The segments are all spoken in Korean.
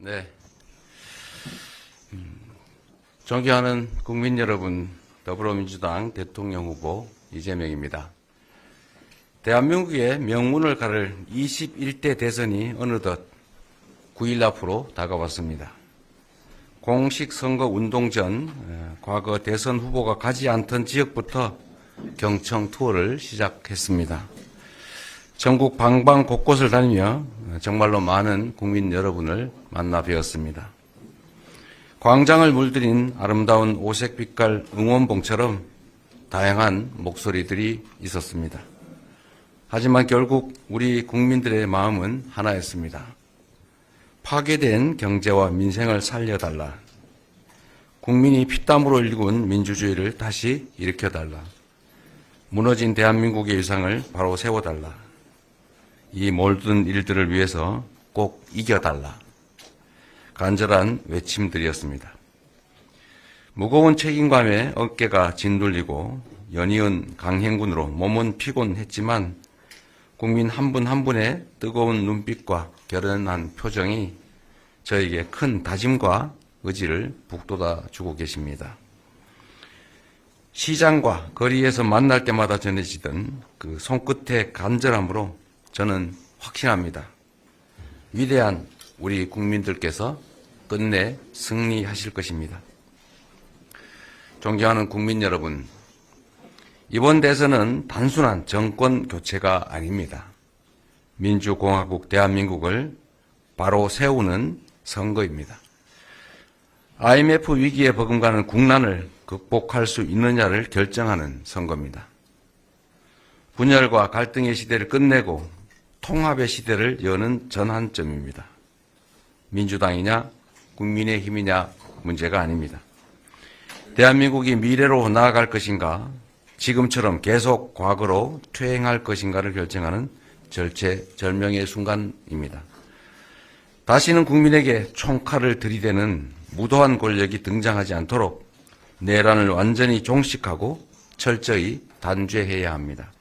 네. 존경하는 국민 여러분, 더불어민주당 대통령 후보 이재명입니다. 대한민국의 명문을 가를 21대 대선이 어느덧 9일 앞으로 다가왔습니다. 공식 선거 운동 전 과거 대선 후보가 가지 않던 지역부터 경청 투어를 시작했습니다. 전국 방방 곳곳을 다니며 정말로 많은 국민 여러분을 만나 뵈었습니다. 광장을 물들인 아름다운 오색 빛깔 응원봉처럼 다양한 목소리들이 있었습니다. 하지만 결국 우리 국민들의 마음은 하나였습니다. 파괴된 경제와 민생을 살려달라. 국민이 피땀으로 일군 민주주의를 다시 일으켜달라. 무너진 대한민국의 위상을 바로 세워달라. 이 모든 일들을 위해서 꼭 이겨달라. 간절한 외침들이었습니다. 무거운 책임감에 어깨가 진돌리고 연이은 강행군으로 몸은 피곤했지만 국민 한 분 한 분의 뜨거운 눈빛과 결연한 표정이 저에게 큰 다짐과 의지를 북돋아 주고 계십니다. 시장과 거리에서 만날 때마다 전해지던 그 손끝의 간절함으로 저는 확신합니다. 위대한 우리 국민들께서 끝내 승리하실 것입니다. 존경하는 국민 여러분, 이번 대선은 단순한 정권 교체가 아닙니다. 민주공화국 대한민국을 바로 세우는 선거입니다. IMF 위기에 버금가는 국난을 극복할 수 있느냐를 결정하는 선거입니다. 분열과 갈등의 시대를 끝내고 통합의 시대를 여는 전환점입니다. 민주당이냐 국민의힘이냐 문제가 아닙니다. 대한민국이 미래로 나아갈 것인가, 지금처럼 계속 과거로 퇴행할 것인가를 결정하는 절체절명의 순간입니다. 다시는 국민에게 총칼을 들이대는 무도한 권력이 등장하지 않도록 내란을 완전히 종식하고 철저히 단죄해야 합니다.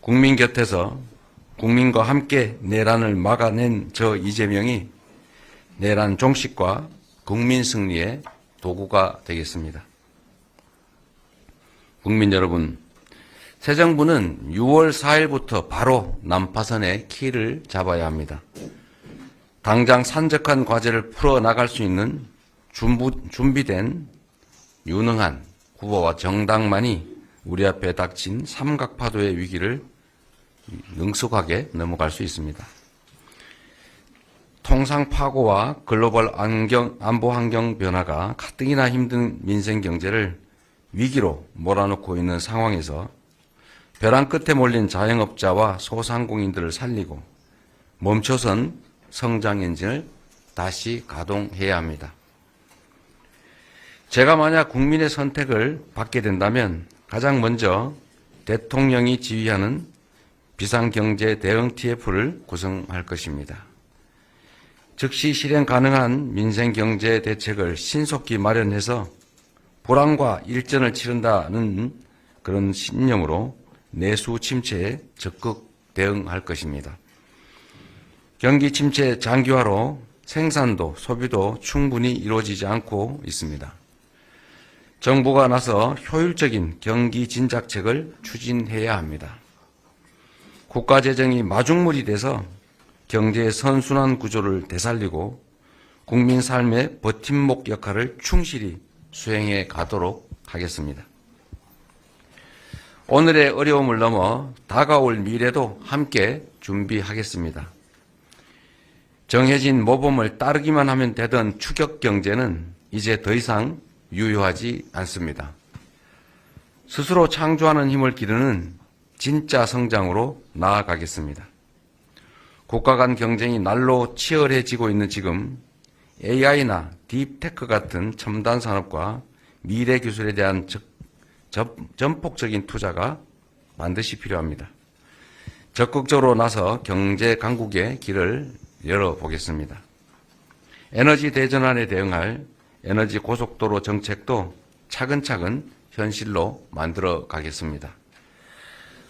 국민 곁에서 국민과 함께 내란을 막아낸 저 이재명이 내란 종식과 국민 승리의 도구가 되겠습니다. 국민 여러분, 새 정부는 6월 4일부터 바로 난파선의 키를 잡아야 합니다. 당장 산적한 과제를 풀어나갈 수 있는 준비된 유능한 후보와 정당만이 우리 앞에 닥친 삼각파도의 위기를 능숙하게 넘어갈 수 있습니다. 통상 파고와 글로벌 안보 환경 변화가 가뜩이나 힘든 민생 경제를 위기로 몰아넣고 있는 상황에서 벼랑 끝에 몰린 자영업자와 소상공인들을 살리고 멈춰선 성장 엔진을 다시 가동해야 합니다. 제가 만약 국민의 선택을 받게 된다면 가장 먼저 대통령이 지휘하는 비상경제 대응 TF를 구성할 것입니다. 즉시 실행 가능한 민생경제 대책을 신속히 마련해서 불황과 일전을 치른다는 그런 신념으로 내수 침체에 적극 대응할 것입니다. 경기 침체 장기화로 생산도 소비도 충분히 이루어지지 않고 있습니다. 정부가 나서 효율적인 경기 진작책을 추진해야 합니다. 국가 재정이 마중물이 돼서 경제의 선순환 구조를 되살리고 국민 삶의 버팀목 역할을 충실히 수행해 가도록 하겠습니다. 오늘의 어려움을 넘어 다가올 미래도 함께 준비하겠습니다. 정해진 모범을 따르기만 하면 되던 추격 경제는 이제 더 이상 유효하지 않습니다. 스스로 창조하는 힘을 기르는 진짜 성장으로 나아가겠습니다. 국가 간 경쟁이 날로 치열해지고 있는 지금 AI나 딥테크 같은 첨단 산업과 미래 기술에 대한 전폭적인 투자가 반드시 필요합니다. 적극적으로 나서 경제 강국의 길을 열어보겠습니다. 에너지 대전환에 대응할 에너지 고속도로 정책도 차근차근 현실로 만들어 가겠습니다.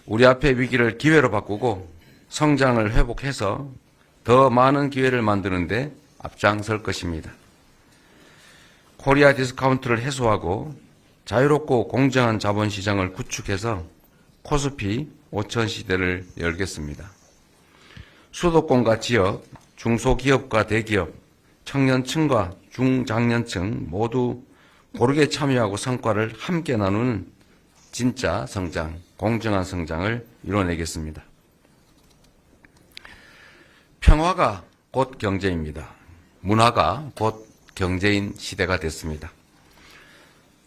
우리 앞의 위기를 기회로 바꾸고 성장을 회복해서 더 많은 기회를 만드는데 앞장설 것입니다. 코리아 디스카운트를 해소하고 자유롭고 공정한 자본시장을 구축해서 코스피 5천 시대를 열겠습니다. 수도권과 지역, 중소기업과 대기업, 청년층과 중장년층 모두 고르게 참여하고 성과를 함께 나누는 진짜 성장, 공정한 성장을 이뤄내겠습니다. 평화가 곧 경제입니다. 문화가 곧 경제인 시대가 됐습니다.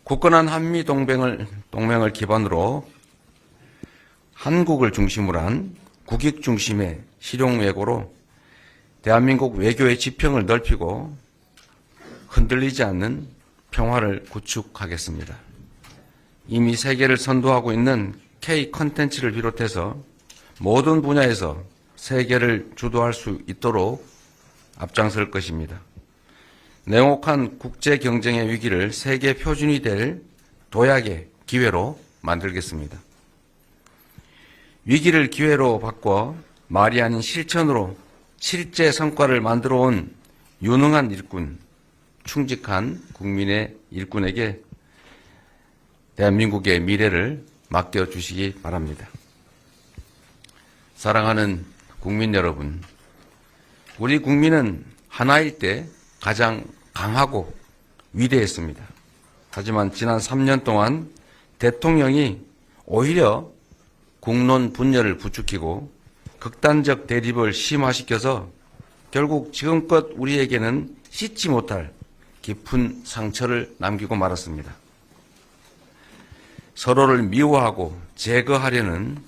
굳건한 한미 동맹을 기반으로 한국을 중심으로 한 국익 중심의 실용 외교로 대한민국 외교의 지평을 넓히고 흔들리지 않는 평화를 구축하겠습니다. 이미 세계를 선도하고 있는 K 컨텐츠를 비롯해서 모든 분야에서 세계를 주도할 수 있도록 앞장설 것입니다. 냉혹한 국제 경쟁의 위기를 세계 표준이 될 도약의 기회로 만들겠습니다. 위기를 기회로 바꿔 말이 아닌 실천으로 실제 성과를 만들어 온 유능한 일꾼, 충직한 국민의 일꾼에게 대한민국의 미래를 맡겨주시기 바랍니다. 사랑하는 국민 여러분, 우리 국민은 하나일 때 가장 강하고 위대했습니다. 하지만 지난 3년 동안 대통령이 오히려 국론 분열을 부추기고 극단적 대립을 심화시켜서 결국 지금껏 우리에게는 씻지 못할 깊은 상처를 남기고 말았습니다. 서로를 미워하고 제거하려는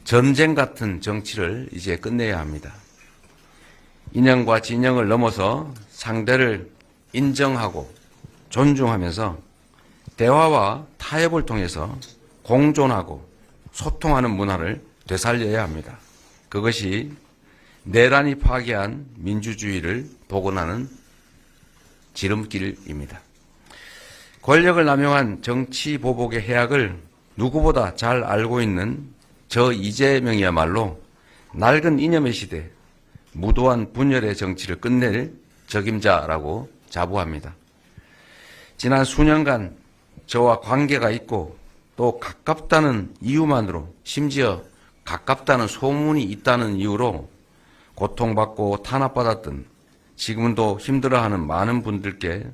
전쟁 같은 정치를 이제 끝내야 합니다. 이념과 진영을 넘어서 상대를 인정하고 존중하면서 대화와 타협을 통해서 공존하고 소통하는 문화를 되살려야 합니다. 그것이 내란이 파괴한 민주주의를 복원하는 지름길입니다. 권력을 남용한 정치 보복의 해악을 누구보다 잘 알고 있는 저 이재명이야말로 낡은 이념의 시대, 무도한 분열의 정치를 끝낼 적임자라고 자부합니다. 지난 수년간 저와 관계가 있고 또 가깝다는 이유만으로, 심지어 가깝다는 소문이 있다는 이유로 고통받고 탄압받았던, 지금도 힘들어하는 많은 분들께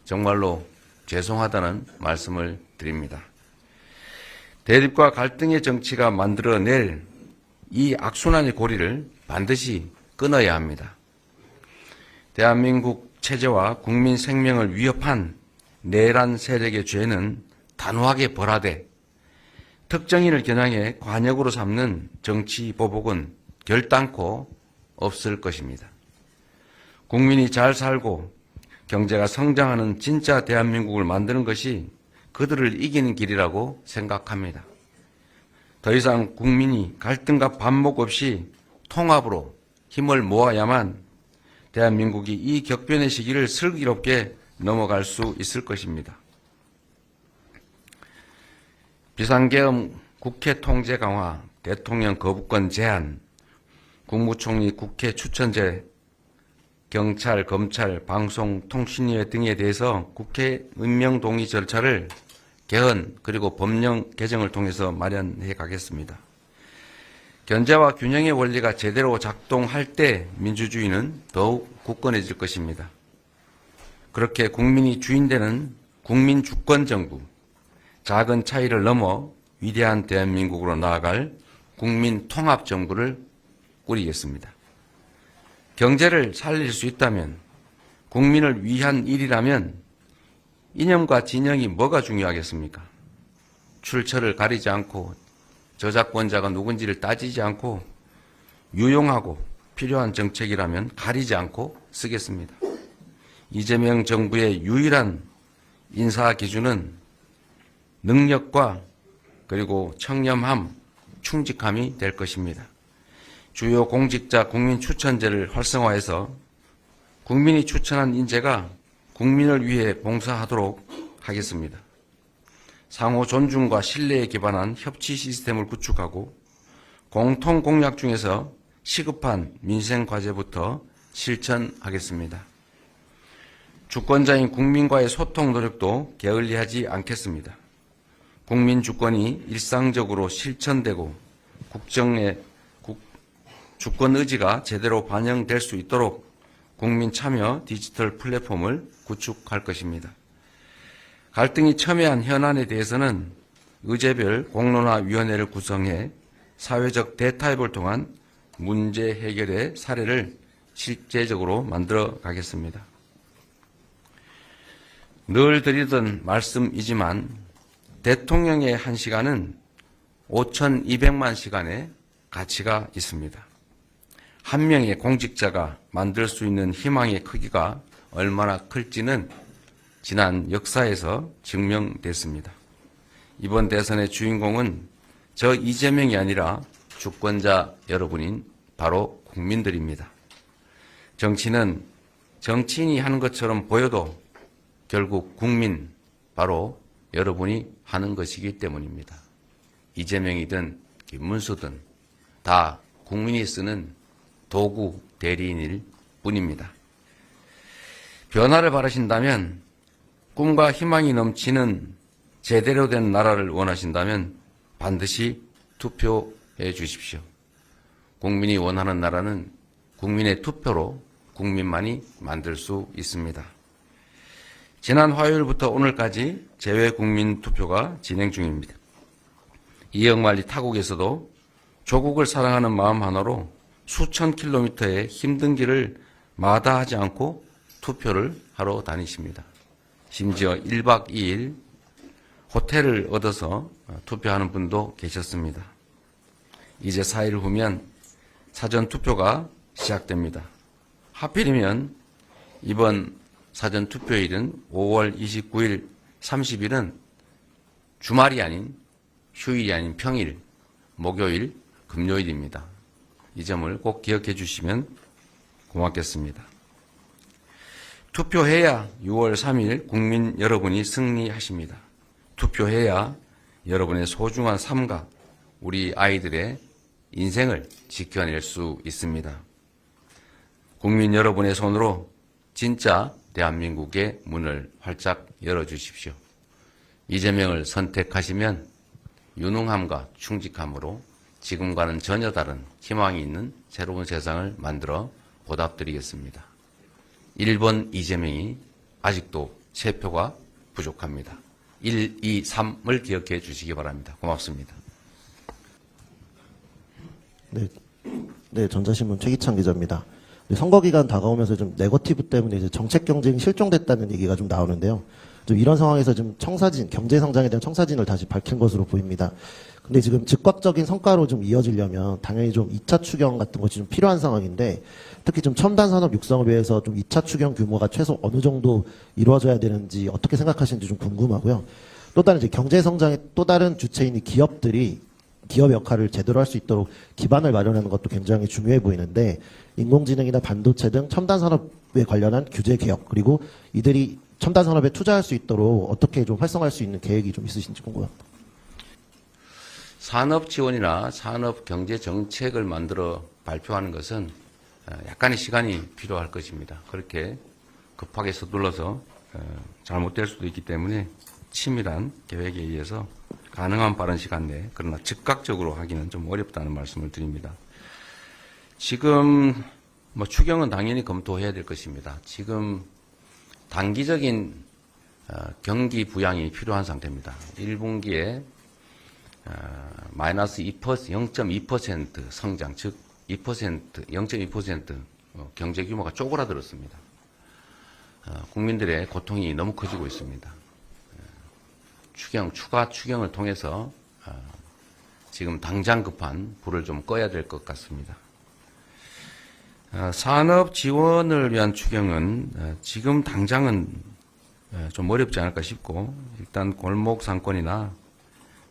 정말로 죄송하다는 말씀을 드립니다. 대립과 갈등의 정치가 만들어낼 이 악순환의 고리를 반드시 끊어야 합니다. 대한민국 체제와 국민 생명을 위협한 내란 세력의 죄는 단호하게 벌하되 특정인을 겨냥해 관역으로 삼는 정치 보복은 결단코 없을 것입니다. 국민이 잘 살고 경제가 성장하는 진짜 대한민국을 만드는 것이 그들을 이기는 길이라고 생각합니다. 더 이상 국민이 갈등과 반목 없이 통합으로 힘을 모아야만 대한민국이 이 격변의 시기를 슬기롭게 넘어갈 수 있을 것입니다. 비상계엄 국회 통제 강화, 대통령 거부권 제한, 국무총리 국회 추천제, 경찰, 검찰, 방송, 통신위원 등에 대해서 국회 임명 동의 절차를 개헌 그리고 법령 개정을 통해서 마련해 가겠습니다. 견제와 균형의 원리가 제대로 작동할 때 민주주의는 더욱 굳건해질 것입니다. 그렇게 국민이 주인되는 국민 주권 정부, 작은 차이를 넘어 위대한 대한민국으로 나아갈 국민 통합 정부를 꾸리겠습니다. 경제를 살릴 수 있다면, 국민을 위한 일이라면 이념과 진영이 뭐가 중요하겠습니까? 출처를 가리지 않고 저작권자가 누군지를 따지지 않고 유용하고 필요한 정책이라면 가리지 않고 쓰겠습니다. 이재명 정부의 유일한 인사 기준은 능력과 그리고 청렴함, 충직함이 될 것입니다. 주요 공직자 국민 추천제를 활성화해서 국민이 추천한 인재가 국민을 위해 봉사하도록 하겠습니다. 상호 존중과 신뢰에 기반한 협치 시스템을 구축하고 공통 공약 중에서 시급한 민생 과제부터 실천하겠습니다. 주권자인 국민과의 소통 노력도 게을리하지 않겠습니다. 국민 주권이 일상적으로 실천되고 국정의 주권 의지가 제대로 반영될 수 있도록 국민 참여 디지털 플랫폼을 구축할 것입니다. 갈등이 첨예한 현안에 대해서는 의제별 공론화위원회를 구성해 사회적 대타협을 통한 문제 해결의 사례를 실제적으로 만들어 가겠습니다. 늘 드리던 말씀이지만 대통령의 1시간은 5,200만 시간의 가치가 있습니다. 한 명의 공직자가 만들 수 있는 희망의 크기가 얼마나 클지는 지난 역사에서 증명됐습니다. 이번 대선의 주인공은 저 이재명이 아니라 주권자 여러분인 바로 국민들입니다. 정치는 정치인이 하는 것처럼 보여도 결국 국민, 바로 여러분이 하는 것이기 때문입니다. 이재명이든 김문수든 다 국민이 쓰는 도구 대리인일 뿐입니다. 변화를 바라신다면, 꿈과 희망이 넘치는 제대로 된 나라를 원하신다면 반드시 투표해 주십시오. 국민이 원하는 나라는 국민의 투표로 국민만이 만들 수 있습니다. 지난 화요일부터 오늘까지 재외국민 투표가 진행 중입니다. 이역만리 타국에서도 조국을 사랑하는 마음 하나로 수천 킬로미터의 힘든 길을 마다하지 않고 투표를 하러 다니십니다. 심지어 1박 2일 호텔을 얻어서 투표하는 분도 계셨습니다. 이제 4일 후면 사전투표가 시작됩니다. 하필이면 이번 사전투표일은 5월 29일, 30일은 주말이 아닌 휴일이 아닌 평일, 목요일, 금요일입니다. 이 점을 꼭 기억해 주시면 고맙겠습니다. 투표해야 6월 3일 국민 여러분이 승리하십니다. 투표해야 여러분의 소중한 삶과 우리 아이들의 인생을 지켜낼 수 있습니다. 국민 여러분의 손으로 진짜 대한민국의 문을 활짝 열어주십시오. 이재명을 선택하시면 유능함과 충직함으로 지금과는 전혀 다른 희망이 있는 새로운 세상을 만들어 보답드리겠습니다. 1번 이재명이 아직도 3표가 부족합니다. 1, 2, 3을 기억해 주시기 바랍니다. 고맙습니다. 네, 전자신문 최기찬 기자입니다. 선거 기간 다가오면서 좀 네거티브 때문에 이제 정책 경쟁이 실종됐다는 얘기가 좀 나오는데요. 좀 이런 상황에서 좀 청사진, 경제 성장에 대한 청사진을 다시 밝힌 것으로 보입니다. 근데 지금 즉각적인 성과로 좀 이어지려면 당연히 좀 2차 추경 같은 것이 좀 필요한 상황인데, 특히 좀 첨단 산업 육성을 위해서 좀 2차 추경 규모가 최소 어느 정도 이루어져야 되는지 어떻게 생각하시는지 좀 궁금하고요. 또 다른 이제 경제 성장의 또 다른 주체인 기업들이 기업 역할을 제대로 할 수 있도록 기반을 마련하는 것도 굉장히 중요해 보이는데, 인공지능이나 반도체 등 첨단 산업에 관련한 규제 개혁, 그리고 이들이 첨단 산업에 투자할 수 있도록 어떻게 좀 활성화할 수 있는 계획이 좀 있으신지 궁금합니다. 산업 지원이나 산업 경제 정책을 만들어 발표하는 것은 약간의 시간이 필요할 것입니다. 그렇게 급하게 서둘러서 잘못될 수도 있기 때문에 치밀한 계획에 의해서 가능한 빠른 시간 내에, 그러나 즉각적으로 하기는 좀 어렵다는 말씀을 드립니다. 지금 추경은 당연히 검토해야 될 것입니다. 지금 단기적인 경기 부양이 필요한 상태입니다. 1분기에 마이너스 0.2% 성장, 즉 0.2% 경제 규모가 쪼그라들었습니다. 국민들의 고통이 너무 커지고 있습니다. 추가 추경을 통해서 지금 당장 급한 불을 좀 꺼야 될 것 같습니다. 산업 지원을 위한 추경은 지금 당장은 좀 어렵지 않을까 싶고, 일단 골목 상권이나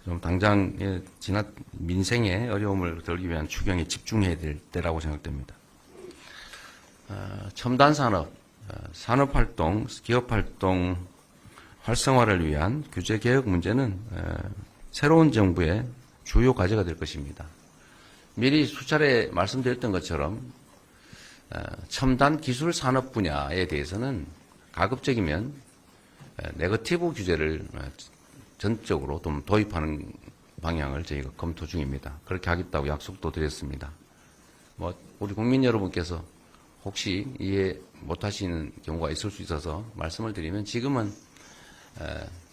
좀 당장 민생의 어려움을 덜기 위한 추경에 집중해야 될 때라고 생각됩니다. 첨단 산업, 산업활동, 기업활동 활성화를 위한 규제 개혁 문제는 새로운 정부의 주요 과제가 될 것입니다. 미리 수차례 말씀드렸던 것처럼 첨단 기술 산업 분야에 대해서는 가급적이면 네거티브 규제를 전적으로 좀 도입하는 방향을 저희가 검토 중입니다. 그렇게 하겠다고 약속도 드렸습니다. 우리 국민 여러분께서 혹시 이해 못하시는 경우가 있을 수 있어서 말씀을 드리면 지금은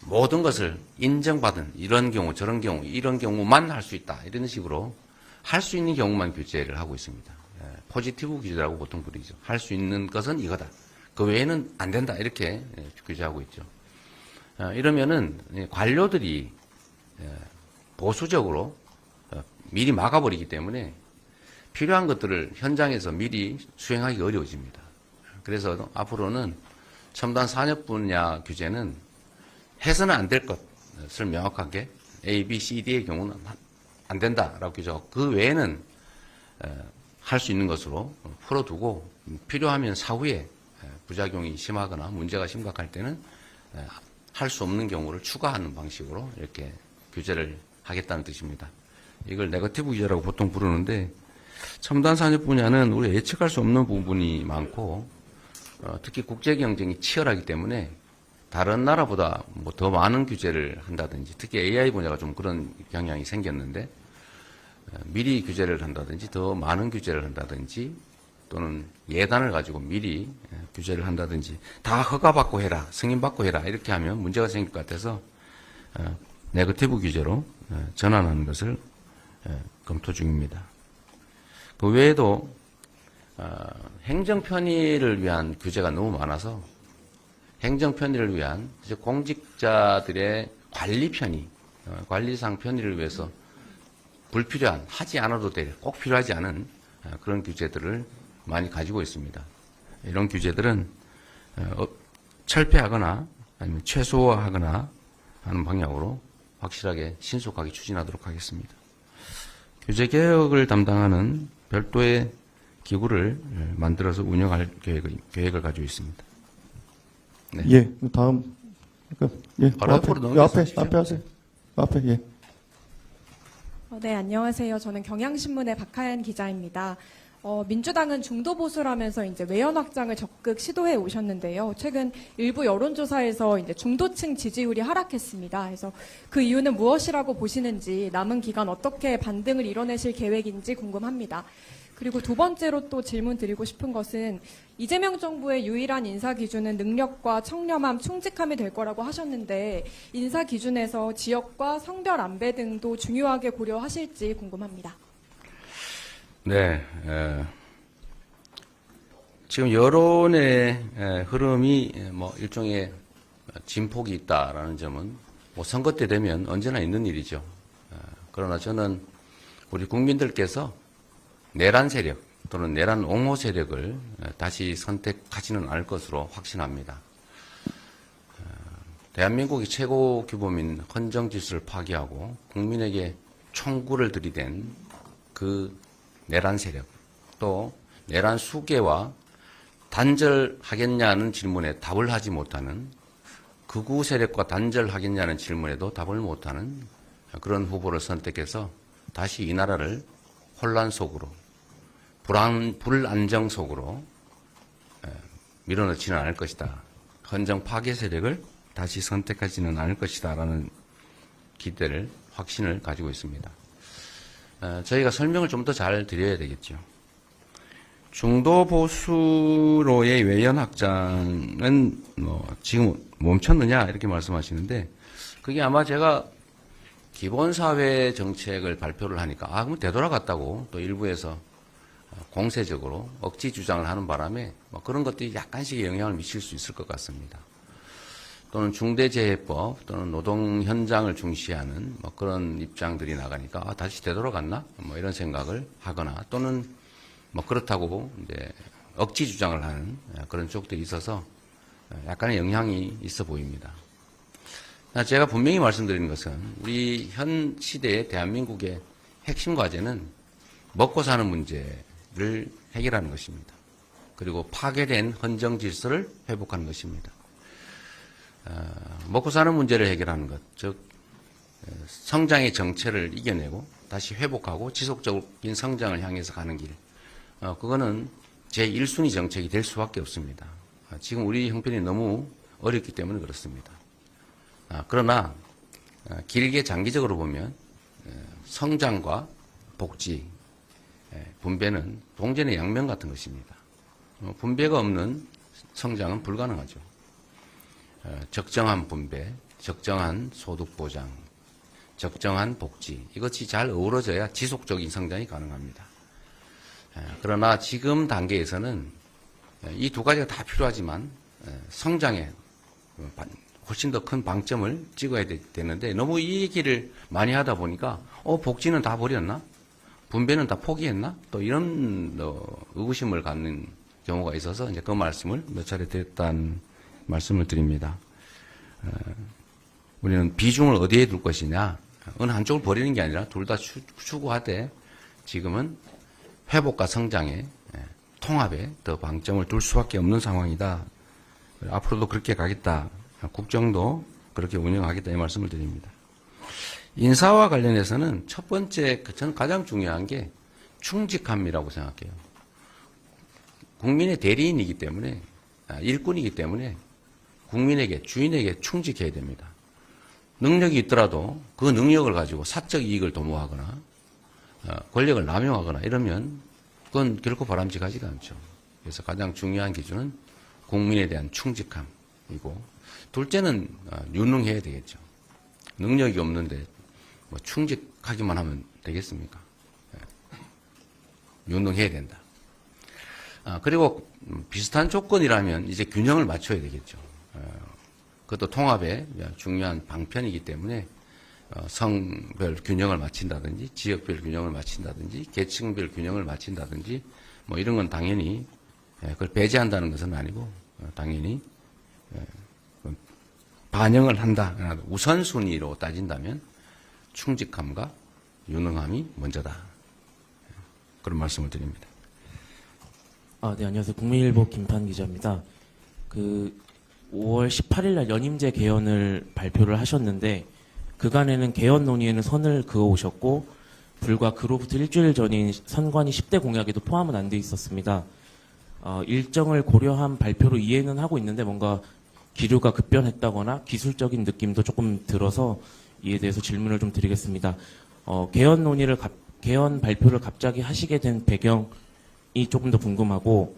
모든 것을 인정받은 이런 경우 저런 경우 이런 경우만 할 수 있다 이런 식으로 할 수 있는 경우만 규제를 하고 있습니다. 포지티브 규제라고 보통 부르죠. 할 수 있는 것은 이거다. 그 외에는 안 된다 이렇게 규제하고 있죠. 이러면은 관료들이 보수적으로 미리 막아버리기 때문에 필요한 것들을 현장에서 미리 수행하기 어려워집니다. 그래서 앞으로는 첨단 산업 분야 규제는 해서는 안 될 것을 명확하게 A, B, C, D의 경우는 안 된다라고 규정하고 그 외에는 할 수 있는 것으로 풀어두고 필요하면 사후에 부작용이 심하거나 문제가 심각할 때는 할 수 없는 경우를 추가하는 방식으로 이렇게 규제를 하겠다는 뜻입니다. 이걸 네거티브 규제라고 보통 부르는데 첨단 산업 분야는 우리 예측할 수 없는 부분이 많고 특히 국제 경쟁이 치열하기 때문에 다른 나라보다 더 많은 규제를 한다든지 특히 AI 분야가 좀 그런 경향이 생겼는데 미리 규제를 한다든지 더 많은 규제를 한다든지 또는 예단을 가지고 미리 규제를 한다든지 다 허가받고 해라 승인받고 해라 이렇게 하면 문제가 생길 것 같아서 네거티브 규제로 전환하는 것을 검토 중입니다. 그 외에도 행정 편의를 위한 규제가 너무 많아서 행정 편의를 위한 공직자들의 관리 편의, 관리상 편의를 위해서 불필요한 하지 않아도 될 꼭 필요하지 않은 그런 규제들을 많이 가지고 있습니다. 이런 규제들은 철폐하거나 아니면 최소화하거나 하는 방향으로 확실하게 신속하게 추진하도록 하겠습니다. 규제 개혁을 담당하는 별도의 기구를 만들어서 운영할 계획을 가지고 있습니다. 네. 예, 다음. 예, 바로 앞으로 넘어가시죠. 앞에 하세요. 앞에, 예. 네, 안녕하세요. 저는 경향신문의 박하연 기자입니다. 민주당은 중도 보수라면서 이제 외연 확장을 적극 시도해 오셨는데요. 최근 일부 여론조사에서 이제 중도층 지지율이 하락했습니다. 그래서 그 이유는 무엇이라고 보시는지 남은 기간 어떻게 반등을 이뤄내실 계획인지 궁금합니다. 그리고 두 번째로 또 질문 드리고 싶은 것은 이재명 정부의 유일한 인사 기준은 능력과 청렴함, 충직함이 될 거라고 하셨는데 인사 기준에서 지역과 성별 안배 등도 중요하게 고려하실지 궁금합니다. 네, 지금 여론의 흐름이 일종의 진폭이 있다라는 점은 선거 때 되면 언제나 있는 일이죠. 그러나 저는 우리 국민들께서 내란 세력 또는 내란 옹호 세력을 다시 선택하지는 않을 것으로 확신합니다. 대한민국의 최고 규범인 헌정 질서를 파기하고 국민에게 총구를 들이댄 그 내란 세력 또 내란 수계와 단절하겠냐는 질문에 답을 하지 못하는 극우 세력과 단절하겠냐는 질문에도 답을 못하는 그런 후보를 선택해서 다시 이 나라를 혼란 속으로 불안정 속으로 밀어넣지는 않을 것이다. 헌정 파괴 세력을 다시 선택하지는 않을 것이다. 라는 기대를 확신을 가지고 있습니다. 저희가 설명을 좀 더 잘 드려야 되겠죠. 중도 보수로의 외연 확장은 지금 멈췄느냐 이렇게 말씀하시는데 그게 아마 제가 기본사회 정책을 발표를 하니까 그럼 되돌아갔다고 또 일부에서 공세적으로 억지 주장을 하는 바람에 그런 것들이 약간씩의 영향을 미칠 수 있을 것 같습니다. 또는 중대재해법 또는 노동 현장을 중시하는 그런 입장들이 나가니까 다시 되돌아갔나 이런 생각을 하거나 또는 그렇다고 이제 억지 주장을 하는 그런 쪽들이 있어서 약간의 영향이 있어 보입니다. 제가 분명히 말씀드리는 것은 우리 현 시대의 대한민국의 핵심 과제는 먹고 사는 문제를 해결하는 것입니다. 그리고 파괴된 헌정 질서를 회복하는 것입니다. 먹고 사는 문제를 해결하는 것, 즉 성장의 정체를 이겨내고 다시 회복하고 지속적인 성장을 향해서 가는 길, 그거는 제1순위 정책이 될 수밖에 없습니다. 지금 우리 형편이 너무 어렵기 때문에 그렇습니다. 그러나 길게 장기적으로 보면 성장과 복지, 분배는 동전의 양면 같은 것입니다. 분배가 없는 성장은 불가능하죠. 적정한 분배, 적정한 소득 보장, 적정한 복지, 이것이 잘 어우러져야 지속적인 성장이 가능합니다. 그러나 지금 단계에서는 이 두 가지가 다 필요하지만 성장에 훨씬 더 큰 방점을 찍어야 되는데 너무 이 얘기를 많이 하다 보니까 복지는 다 버렸나? 분배는 다 포기했나? 또 이런 의구심을 갖는 경우가 있어서 이제 그 말씀을 몇 차례 드렸다는 말씀을 드립니다. 우리는 비중을 어디에 둘 것이냐? 어느 한쪽을 버리는 게 아니라 둘 다 추구하되 지금은 회복과 성장에 통합에 더 방점을 둘 수밖에 없는 상황이다. 앞으로도 그렇게 가겠다. 국정도 그렇게 운영하겠다 이 말씀을 드립니다. 인사와 관련해서는 첫 번째 저는 가장 중요한 게 충직함이라고 생각해요. 국민의 대리인이기 때문에 일꾼이기 때문에 국민에게 주인에게 충직해야 됩니다. 능력이 있더라도 그 능력을 가지고 사적 이익을 도모하거나 권력을 남용하거나 이러면 그건 결코 바람직하지가 않죠. 그래서 가장 중요한 기준은 국민에 대한 충직함이고 둘째는 유능해야 되겠죠. 능력이 없는데 뭐 충직하기만 하면 되겠습니까? 유능해야 된다. 그리고 비슷한 조건이라면 이제 균형을 맞춰야 되겠죠. 그것도 통합의 중요한 방편이기 때문에 성별 균형을 맞춘다든지 지역별 균형을 맞춘다든지 계층별 균형을 맞춘다든지 뭐 이런 건 당연히 그걸 배제한다는 것은 아니고 당연히 반영을 한다. 우선순위로 따진다면 충직함과 유능함이 먼저다. 그런 말씀을 드립니다. 네, 안녕하세요. 국민일보 김판 기자입니다. 5월 18일 날 연임제 개헌을 발표를 하셨는데 그간에는 개헌 논의에는 선을 그어 오셨고 불과 그로부터 일주일 전인 선관위 10대 공약에도 포함은 안 돼 있었습니다. 일정을 고려한 발표로 이해는 하고 있는데 뭔가 기류가 급변했다거나 기술적인 느낌도 조금 들어서 이에 대해서 질문을 좀 드리겠습니다. 개헌 발표를 갑자기 하시게 된 배경이 조금 더 궁금하고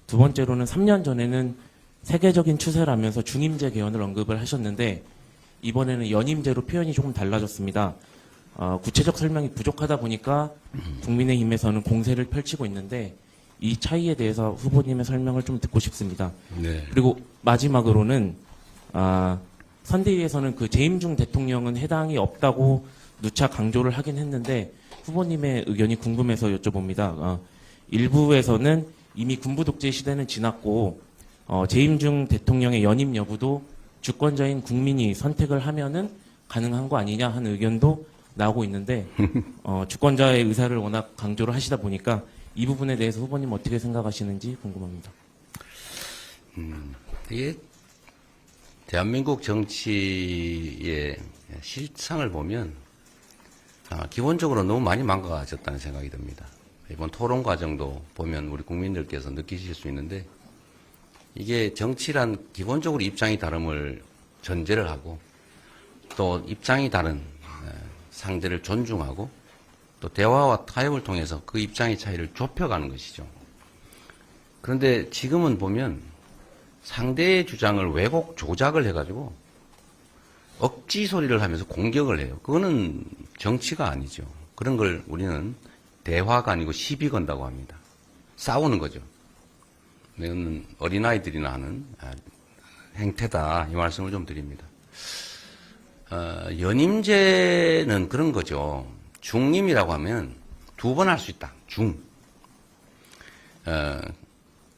두 번째로는 3년 전에는 세계적인 추세라면서 중임제 개헌을 언급을 하셨는데 이번에는 연임제로 표현이 조금 달라졌습니다. 구체적 설명이 부족하다 보니까 국민의힘에서는 공세를 펼치고 있는데 이 차이에 대해서 후보님의 설명을 좀 듣고 싶습니다. 네. 그리고 마지막으로는 선대위에서는 재임중 대통령은 해당이 없다고 누차 강조를 하긴 했는데 후보님의 의견이 궁금해서 여쭤봅니다. 일부에서는 이미 군부 독재 시대는 지났고 재임중 대통령의 연임 여부도 주권자인 국민이 선택을 하면은 가능한 거 아니냐 하는 의견도 나오고 있는데 주권자의 의사를 워낙 강조를 하시다 보니까 이 부분에 대해서 후보님 어떻게 생각하시는지 궁금합니다. 이게 대한민국 정치의 실상을 보면 기본적으로 너무 많이 망가졌다는 생각이 듭니다. 이번 토론 과정도 보면 우리 국민들께서 느끼실 수 있는데 이게 정치란 기본적으로 입장이 다름을 전제를 하고 또 입장이 다른 상대를 존중하고 또 대화와 타협을 통해서 그 입장의 차이를 좁혀가는 것이죠. 그런데 지금은 보면 상대의 주장을 왜곡 조작을 해가지고 억지 소리를 하면서 공격을 해요. 그거는 정치가 아니죠. 그런 걸 우리는 대화가 아니고 시비 건다고 합니다. 싸우는 거죠. 이건 어린아이들이나 하는 행태다. 이 말씀을 좀 드립니다. 연임제는 그런 거죠. 중임이라고 하면 두 번 할 수 있다.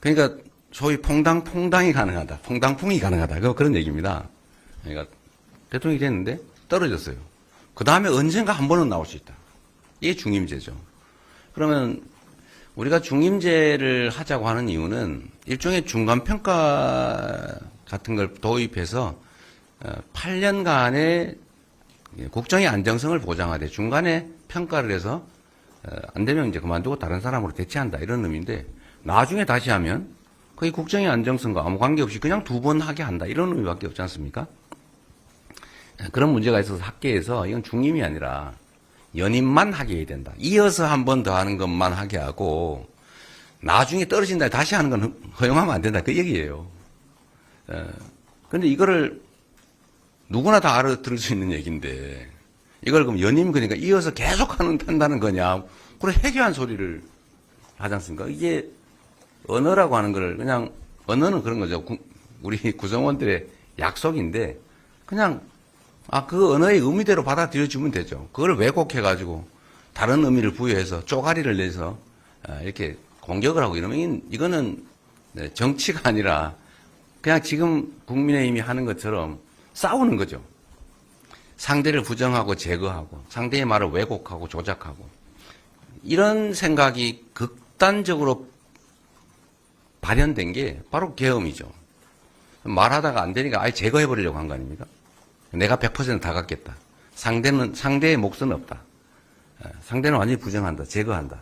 그러니까 소위 퐁당퐁당이 가능하다. 퐁당퐁이 가능하다. 그런 얘기입니다. 그러니까 대통령이 됐는데 떨어졌어요. 그 다음에 언젠가 한 번은 나올 수 있다. 이게 중임제죠. 그러면 우리가 중임제를 하자고 하는 이유는 일종의 중간평가 같은 걸 도입해서 8년간의 국정의 안정성을 보장하되 중간에 평가를 해서 안 되면 이제 그만두고 다른 사람으로 대체한다 이런 의미인데 나중에 다시 하면 거의 국정의 안정성과 아무 관계없이 그냥 2번 하게 한다. 이런 의미밖에 없지 않습니까? 그런 문제가 있어서 학계에서 이건 중임이 아니라 연임만 하게 해야 된다. 이어서 한 번 더 하는 것만 하게 하고 나중에 떨어진다 다시 하는 건 허용하면 안 된다. 그 얘기예요. 근데 이거를 누구나 다 알아들을 수 있는 얘기인데 이걸 그럼 연임 그러니까 이어서 계속 한다는 거냐. 그래 해괴한 소리를 하지 않습니까? 이게 언어라고 하는 걸 그냥 언어는 그런 거죠. 우리 구성원들의 약속인데 그냥 그 언어의 의미대로 받아들여주면 되죠. 그걸 왜곡해가지고 다른 의미를 부여해서 쪼가리를 내서 이렇게 공격을 하고 이러면 이거는 정치가 아니라 그냥 지금 국민의힘이 하는 것처럼 싸우는 거죠. 상대를 부정하고 제거하고 상대의 말을 왜곡하고 조작하고 이런 생각이 극단적으로 발현된 게 바로 계엄이죠. 말하다가 안 되니까 아예 제거해버리려고 한 거 아닙니까? 내가 100%다 갖겠다. 상대의 몫은 없다. 상대는 완전히 부정한다. 제거한다.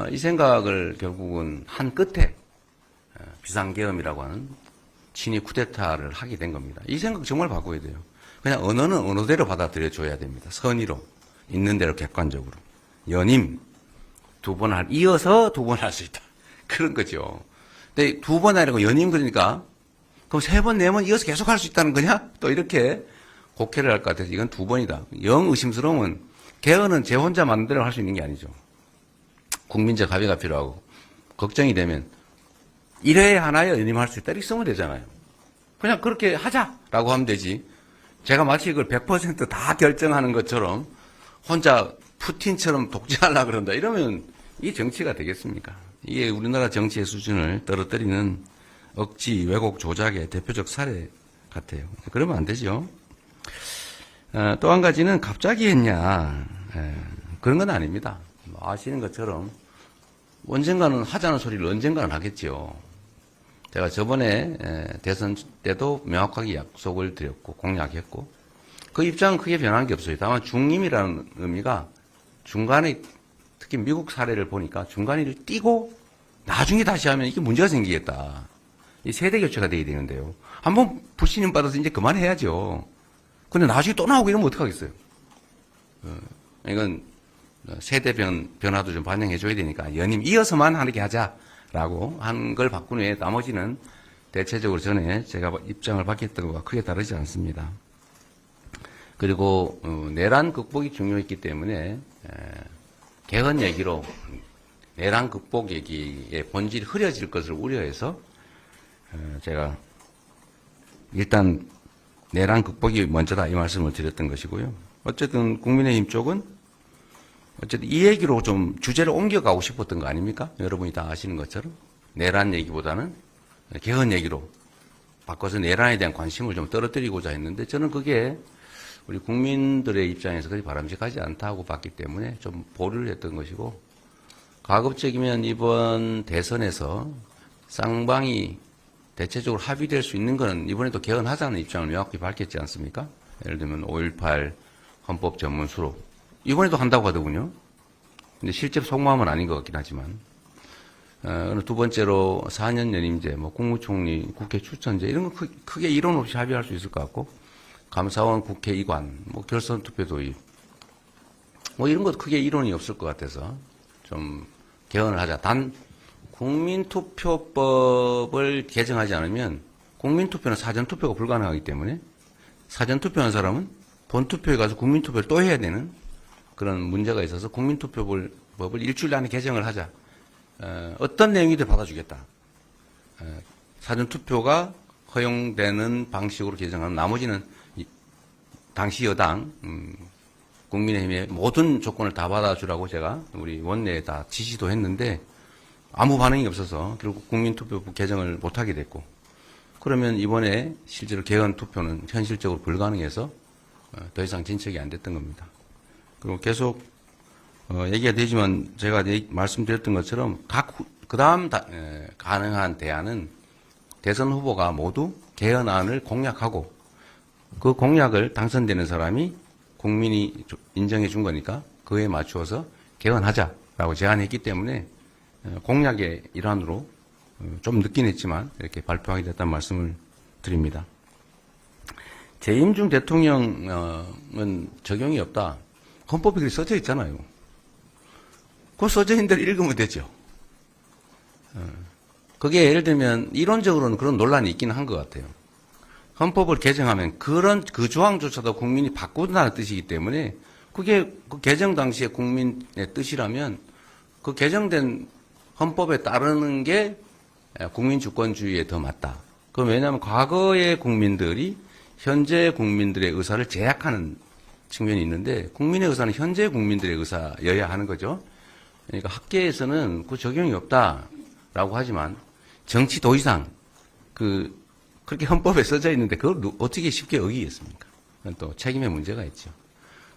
이 생각을 결국은 한 끝에 비상계엄이라고 하는 친위 쿠데타를 하게 된 겁니다. 이 생각 정말 바꿔야 돼요. 그냥 언어는 언어대로 받아들여줘야 됩니다. 선의로. 있는 대로 객관적으로. 연임. 이어서 2번 할 수 있다. 그런 거죠. 근데 2번 하려고 연임 그러니까 그럼 3번, 4번 이어서 계속 할 수 있다는 거냐? 또 이렇게 곡해를 할 것 같아서 이건 2번이다. 영 의심스러우면 개헌은 제 혼자 마음대로 할 수 있는 게 아니죠. 국민적 합의가 필요하고 걱정이 되면 1회에 하나에 연임할 수 있다. 이렇게 쓰면 되잖아요. 그냥 그렇게 하자라고 하면 되지. 제가 마치 이걸 100%다 결정하는 것처럼 혼자 푸틴처럼 독재하려고 그런다. 이러면 이게 정치가 되겠습니까? 이게 우리나라 정치의 수준을 떨어뜨리는 억지, 왜곡, 조작의 대표적 사례 같아요. 그러면 안 되죠. 또 한 가지는 갑자기 했냐. 그런 건 아닙니다. 아시는 것처럼 언젠가는 하자는 소리를 언젠가는 하겠죠. 제가 저번에 대선 때도 명확하게 약속을 드렸고 공약했고 그 입장은 크게 변한 게 없어요. 다만 중임이라는 의미가 중간에 특히 미국 사례를 보니까 중간에 띄고 나중에 다시 하면 이게 문제가 생기겠다. 이 세대 교체가 돼야 되는데요. 한번 불신임 받아서 이제 그만해야죠. 근데 나중에 또 나오고 이러면 어떡하겠어요. 이건 세대 변화도 좀 반영해 줘야 되니까 연임 이어서만 하게 하자라고 한 걸 바꾼 후에 나머지는 대체적으로 전에 제가 입장을 밝혔던 것과 크게 다르지 않습니다. 그리고 내란 극복이 중요했기 때문에 개헌 얘기로 내란 극복 얘기의 본질이 흐려질 것을 우려해서 제가 일단 내란 극복이 먼저다 이 말씀을 드렸던 것이고요. 어쨌든 국민의힘 쪽은 어쨌든 이 얘기로 좀 주제를 옮겨가고 싶었던 거 아닙니까? 여러분이 다 아시는 것처럼 내란 얘기보다는 개헌 얘기로 바꿔서 내란에 대한 관심을 좀 떨어뜨리고자 했는데 저는 그게 우리 국민들의 입장에서 그리 바람직하지 않다고 봤기 때문에 좀 보류를 했던 것이고 가급적이면 이번 대선에서 쌍방이 대체적으로 합의될 수 있는 것은 이번에도 개헌하자는 입장을 명확히 밝혔지 않습니까? 예를 들면 5.18 헌법 전문 수록 이번에도 한다고 하더군요. 근데 실제로 속마음은 아닌 것 같긴 하지만 두 번째로 4년 연임제, 국무총리, 국회 추천제 이런 거 크게 이론 없이 합의할 수 있을 것 같고 감사원 국회 이관, 결선 투표 도입 이런 것 크게 이론이 없을 것 같아서 좀 개헌을 하자. 단 국민투표법을 개정하지 않으면 국민투표는 사전투표가 불가능하기 때문에 사전투표한 사람은 본투표에 가서 국민투표를 또 해야 되는 그런 문제가 있어서 국민투표법을 일주일 안에 개정을 하자. 어떤 내용이든 받아주겠다. 사전투표가 허용되는 방식으로 개정하는 나머지는 당시 여당 국민의힘의 모든 조건을 다 받아주라고 제가 우리 원내에 다 지시도 했는데 아무 반응이 없어서 결국 국민투표법 개정을 못하게 됐고 그러면 이번에 실제로 개헌 투표는 현실적으로 불가능해서 더 이상 진척이 안 됐던 겁니다. 그리고 계속 얘기가 되지만 제가 말씀드렸던 것처럼 그 다음 가능한 대안은 대선 후보가 모두 개헌안을 공약하고 그 공약을 당선되는 사람이 국민이 인정해 준 거니까 그에 맞추어서 개헌하자라고 제안했기 때문에 공약의 일환으로 좀 늦긴 했지만 이렇게 발표하게 됐다는 말씀을 드립니다. 재임 중 대통령은 적용이 없다. 헌법에 그렇게 써져 있잖아요. 그 써져 있는 대로 읽으면 되죠. 그게 예를 들면 이론적으로는 그런 논란이 있기는 한 것 같아요. 헌법을 개정하면 그 조항조차도 국민이 바꾼다는 뜻이기 때문에 그게 그 개정 당시에 국민의 뜻이라면 그 개정된 헌법에 따르는 게 국민 주권주의에 더 맞다. 그건 왜냐하면 과거의 국민들이 현재 국민들의 의사를 제약하는 측면이 있는데 국민의 의사는 현재 국민들의 의사여야 하는 거죠. 그러니까 학계에서는 그 적용이 없다라고 하지만 정치 도의상 그렇게 헌법에 써져 있는데 그걸 어떻게 쉽게 어기겠습니까? 그건 또 책임의 문제가 있죠.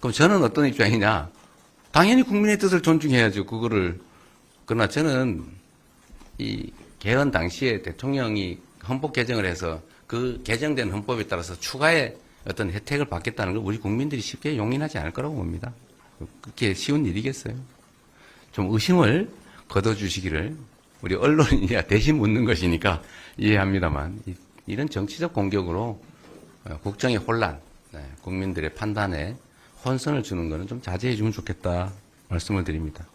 그럼 저는 어떤 입장이냐? 당연히 국민의 뜻을 존중해야죠. 그러나 저는 이 개헌 당시에 대통령이 헌법 개정을 해서 그 개정된 헌법에 따라서 추가의 어떤 혜택을 받겠다는 걸 우리 국민들이 쉽게 용인하지 않을 거라고 봅니다. 그렇게 쉬운 일이겠어요? 좀 의심을 거둬주시기를 우리 언론이야 대신 묻는 것이니까 이해합니다만 이런 정치적 공격으로 국정의 혼란, 국민들의 판단에 혼선을 주는 것은 좀 자제해 주면 좋겠다 말씀을 드립니다.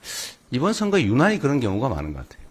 이번 선거 유난히 그런 경우가 많은 것 같아요.